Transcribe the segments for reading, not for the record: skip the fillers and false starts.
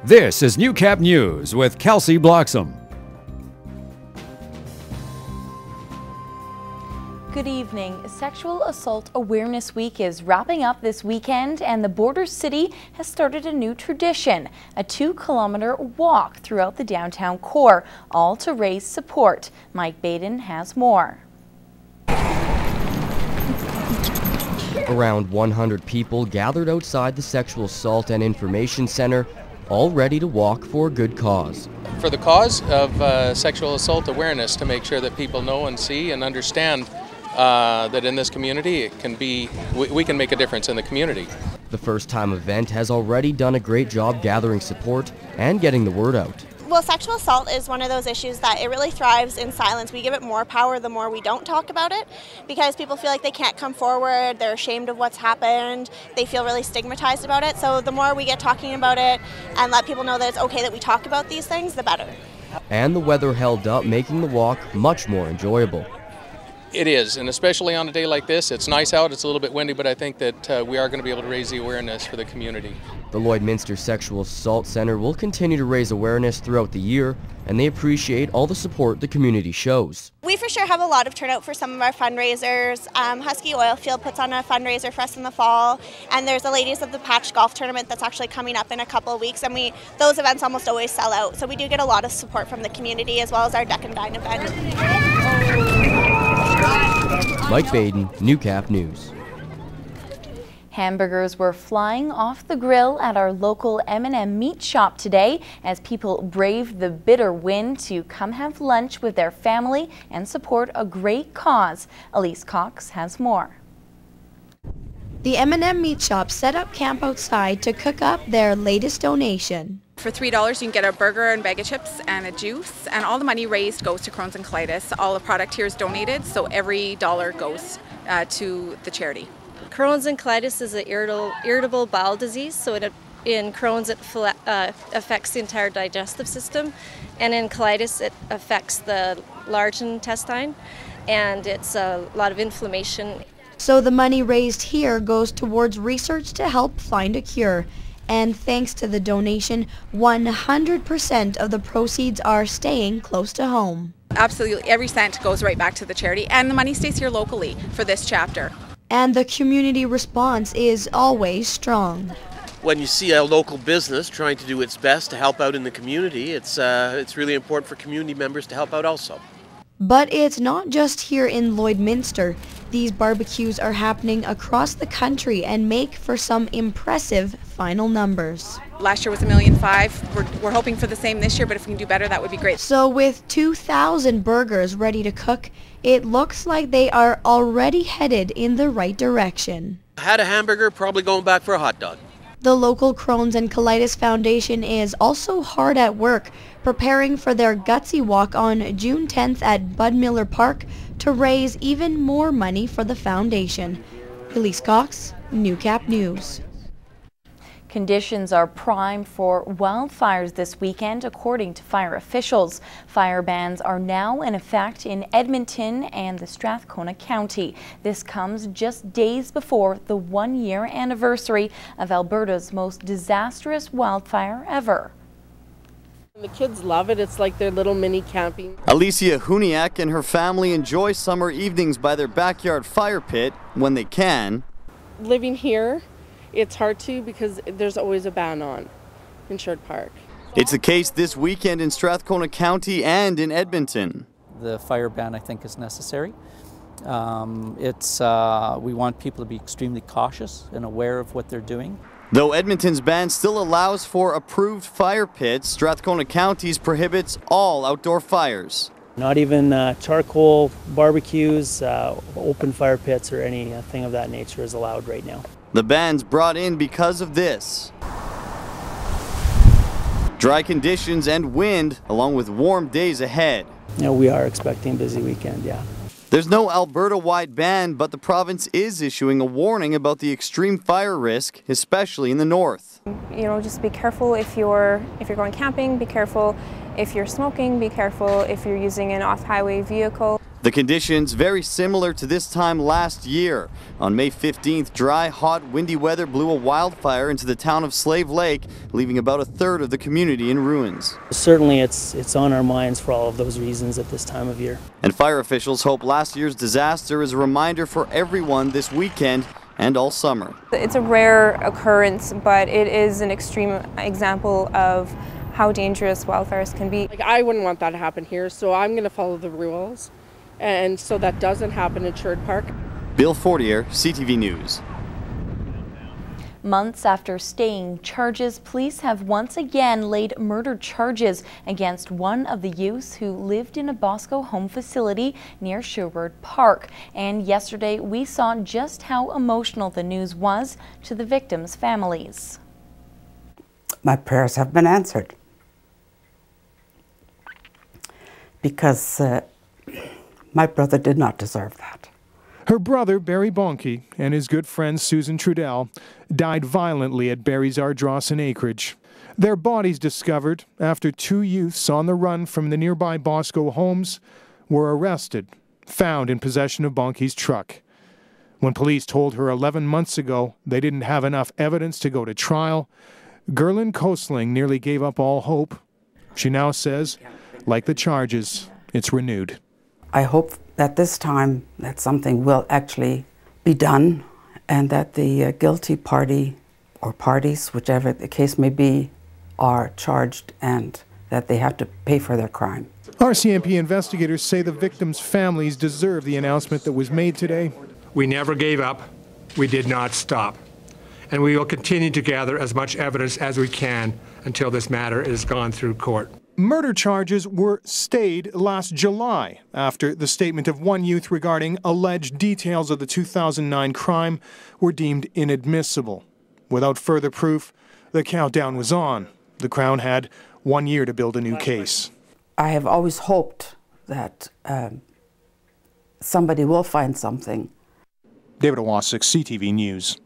This is Newcap News with Kelsey Bloxam. Good evening. Sexual Assault Awareness Week is wrapping up this weekend, and the border city has started a new tradition, a 2-kilometer walk throughout the downtown core, all to raise support. Mike Baden has more. Around 100 people gathered outside the Sexual Assault and Information Center, all ready to walk for a good cause. For the cause of sexual assault awareness, to make sure that people know and see and understand that in this community it can be, we can make a difference in the community. The first-time event has already done a great job gathering support and getting the word out. Well, sexual assault is one of those issues that it really thrives in silence. We give it more power the more we don't talk about it, because people feel like they can't come forward, they're ashamed of what's happened, they feel really stigmatized about it. So the more we get talking about it and let people know that it's okay that we talk about these things, the better. And the weather held up, making the walk much more enjoyable. It is, and especially on a day like this. It's nice out, it's a little bit windy, but I think that we are going to be able to raise the awareness for the community. The Lloydminster Sexual Assault Center will continue to raise awareness throughout the year, and they appreciate all the support the community shows. We for sure have a lot of turnout for some of our fundraisers. Husky Oilfield puts on a fundraiser for us in the fall, and there's a Ladies of the Patch golf tournament that's actually coming up in a couple of weeks, and those events almost always sell out. So we do get a lot of support from the community, as well as our Deck and Dine event. Mike Baden, Newcap News. Hamburgers were flying off the grill at our local M&M meat shop today as people braved the bitter wind to come have lunch with their family and support a great cause. Elise Cox has more. The M&M meat shop set up camp outside to cook up their latest donation. For $3 you can get a burger and bag of chips and a juice, and all the money raised goes to Crohn's and colitis. All the product here is donated, so every dollar goes to the charity. Crohn's and colitis is an irritable bowel disease, so in Crohn's it affects the entire digestive system, and in colitis it affects the large intestine, and it's a lot of inflammation. So the money raised here goes towards research to help find a cure. And thanks to the donation, 100% of the proceeds are staying close to home. Absolutely, every cent goes right back to the charity, and the money stays here locally for this chapter. And the community response is always strong. When you see a local business trying to do its best to help out in the community, it's really important for community members to help out also. But it's not just here in Lloydminster. These barbecues are happening across the country and make for some impressive final numbers. Last year was $1.5 million. We're hoping for the same this year, but if we can do better, that would be great. So with 2,000 burgers ready to cook, it looks like they are already headed in the right direction. Had a hamburger, probably going back for a hot dog. The local Crohn's and Colitis Foundation is also hard at work preparing for their gutsy walk on June 10th at Bud Miller Park to raise even more money for the foundation. Elise Cox, Newcap News. Conditions are prime for wildfires this weekend, according to fire officials. Fire bans are now in effect in Edmonton and the Strathcona County. This comes just days before the one-year anniversary of Alberta's most disastrous wildfire ever. The kids love it. It's like their little mini camping. Alicia Huniak and her family enjoy summer evenings by their backyard fire pit when they can. Living here, it's hard to because there's always a ban on in Sherwood Park. It's the case this weekend in Strathcona County and in Edmonton. The fire ban, I think, is necessary. We want people to be extremely cautious and aware of what they're doing. Though Edmonton's ban still allows for approved fire pits, Strathcona County's prohibits all outdoor fires. Not even charcoal barbecues, open fire pits, or anything of that nature is allowed right now. The ban's brought in because of this. Dry conditions and wind, along with warm days ahead. Yeah, we are expecting a busy weekend, yeah. There's no Alberta-wide ban, but the province is issuing a warning about the extreme fire risk, especially in the north. You know, just be careful if you're going camping, be careful if you're smoking, be careful if you're using an off-highway vehicle. The conditions very similar to this time last year. On May 15th, dry, hot, windy weather blew a wildfire into the town of Slave Lake, leaving about a third of the community in ruins. Certainly it's on our minds for all of those reasons at this time of year. And fire officials hope last year's disaster is a reminder for everyone this weekend and all summer. It's a rare occurrence, but it is an extreme example of how dangerous wildfires can be. I wouldn't want that to happen here, so I'm going to follow the rules. And so that doesn't happen in Sherwood Park. Bill Fortier, CTV News. Months after staying charges, police have once again laid murder charges against one of the youths who lived in a Bosco home facility near Sherwood Park. And yesterday we saw just how emotional the news was to the victims' families. My prayers have been answered because my brother did not deserve that. Her brother, Barry Bonke, and his good friend Susan Trudell died violently at Barry's Ardrossan acreage. Their bodies discovered after two youths on the run from the nearby Bosco homes were arrested, found in possession of Bonke's truck. When police told her 11 months ago they didn't have enough evidence to go to trial, Gerlin Kosling nearly gave up all hope. She now says, like the charges, it's renewed. I hope that this time that something will actually be done and that the guilty party or parties, whichever the case may be, are charged and that they have to pay for their crime. RCMP investigators say the victims' families deserve the announcement that was made today. We never gave up. We did not stop. And we will continue to gather as much evidence as we can until this matter is gone through court. Murder charges were stayed last July after the statement of one youth regarding alleged details of the 2009 crime were deemed inadmissible. Without further proof, the countdown was on. The Crown had 1 year to build a new case. I have always hoped that somebody will find something. David Owasik, CTV News.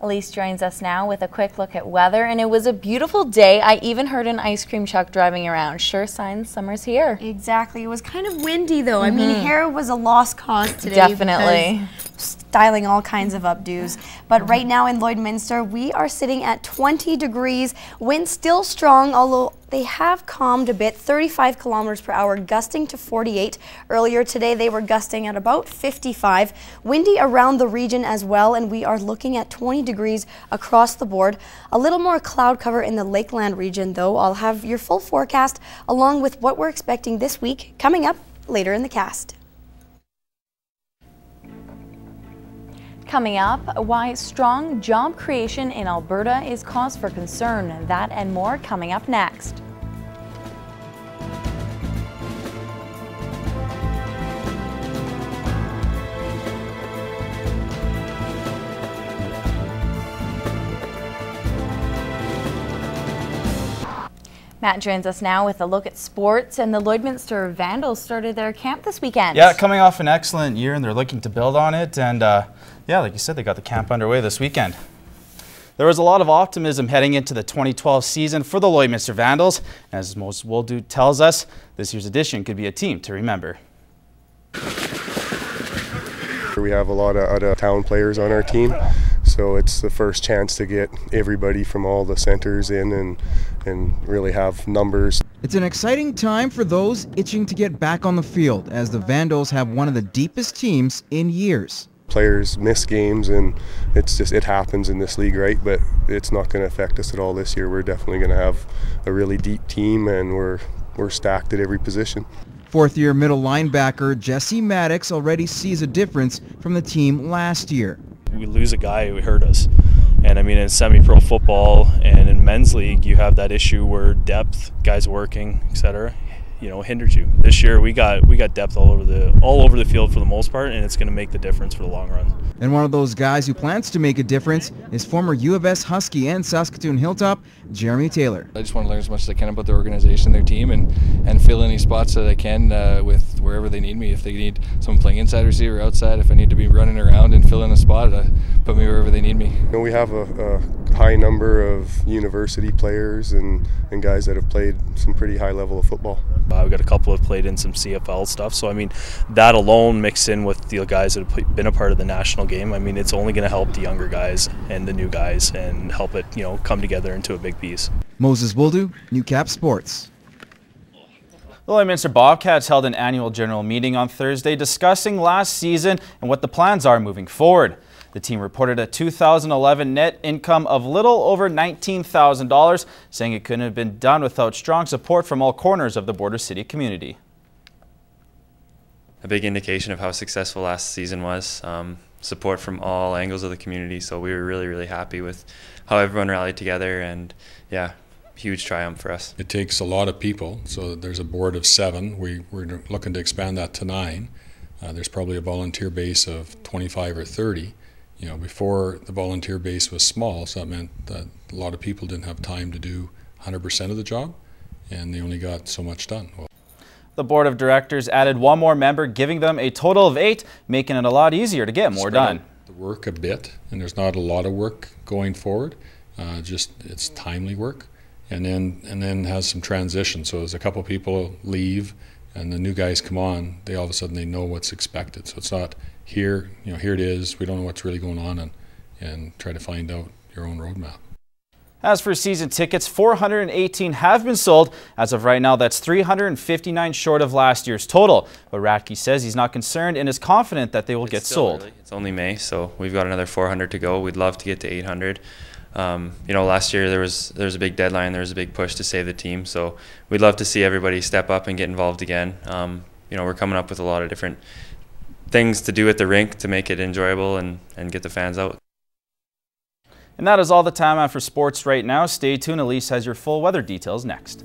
Elise joins us now with a quick look at weather, and it was a beautiful day. I even heard an ice cream truck driving around. Sure signs summer's here. Exactly. It was kind of windy though. I mean, hair was a lost cause today. Definitely. Styling all kinds of updos. But right now in Lloydminster, we are sitting at 20 degrees. Wind still strong, although they have calmed a bit, 35 kilometers per hour, gusting to 48. Earlier today, they were gusting at about 55. Windy around the region as well, and we are looking at 20 degrees across the board. A little more cloud cover in the Lakeland region, though. I'll have your full forecast along with what we're expecting this week coming up later in the cast. Coming up, why strong job creation in Alberta is cause for concern. That and more coming up next. Matt joins us now with a look at sports, and the Lloydminster Vandals started their camp this weekend. Yeah, coming off an excellent year, and they're looking to build on it, and yeah, like you said, they got the camp underway this weekend. There was a lot of optimism heading into the 2012 season for the Lloydminster Vandals. As Moses Woldu tells us, this year's edition could be a team to remember. We have a lot of out-of-town players on our team, so it's the first chance to get everybody from all the centers in and really have numbers. It's an exciting time for those itching to get back on the field, as the Vandals have one of the deepest teams in years. Players miss games, and it happens in this league, right? But it's not going to affect us at all this year. We're definitely going to have a really deep team, and we're stacked at every position. Fourth-year middle linebacker Jesse Maddox already sees a difference from the team last year. We lose a guy who hurt us. And I mean, in semi-pro football and in men's league, you have that issue where depth, guys working, etc. hinders you. This year we got depth all over the field for the most part, and it's going to make the difference for the long run. And one of those guys who plans to make a difference is former U of S Husky and Saskatoon Hilltop, Jeremy Taylor. I just want to learn as much as I can about their organization, their team, and fill any spots that I can with wherever they need me. If they need someone playing inside receiver, outside, if I need to be running around and fill in a spot, put me wherever they need me. We have a high number of university players and guys that have played some pretty high level of football. We've got a couple have played in some CFL stuff, so I mean that alone mixed in with the guys that have been a part of the national game, I mean it's only going to help the younger guys and the new guys and help it come together into a big piece. Moses Wildu, Newcap Sports. The Lloydminster Bobcats held an annual general meeting on Thursday discussing last season and what the plans are moving forward. The team reported a 2011 net income of little over $19,000, saying it couldn't have been done without strong support from all corners of the Border City community. A big indication of how successful last season was. Support from all angles of the community, so we were really happy with how everyone rallied together, and yeah, huge triumph for us. It takes a lot of people, so there's a board of 7. We're looking to expand that to 9. There's probably a volunteer base of 25 or 30. Before the volunteer base was small, so that meant that a lot of people didn't have time to do 100% of the job, and they only got so much done. The board of directors added one more member, giving them a total of 8, making it a lot easier to get more done. The work a bit, and there's not a lot of work going forward. Just it's timely work, and then has some transition. So as a couple people leave and the new guys come on, they all of a sudden they know what's expected. So it's not here, here it is. We don't know what's really going on, and try to find out your own roadmap. As for season tickets, 418 have been sold. As of right now, that's 359 short of last year's total. But Radke says he's not concerned and is confident that they will get sold. Early. It's only May, so we've got another 400 to go. We'd love to get to 800. Last year there was a big deadline, there was a big push to save the team, so we'd love to see everybody step up and get involved again. We're coming up with a lot of different things to do at the rink to make it enjoyable and get the fans out. And that is all the time I have for sports right now. Stay tuned, Elise has your full weather details next.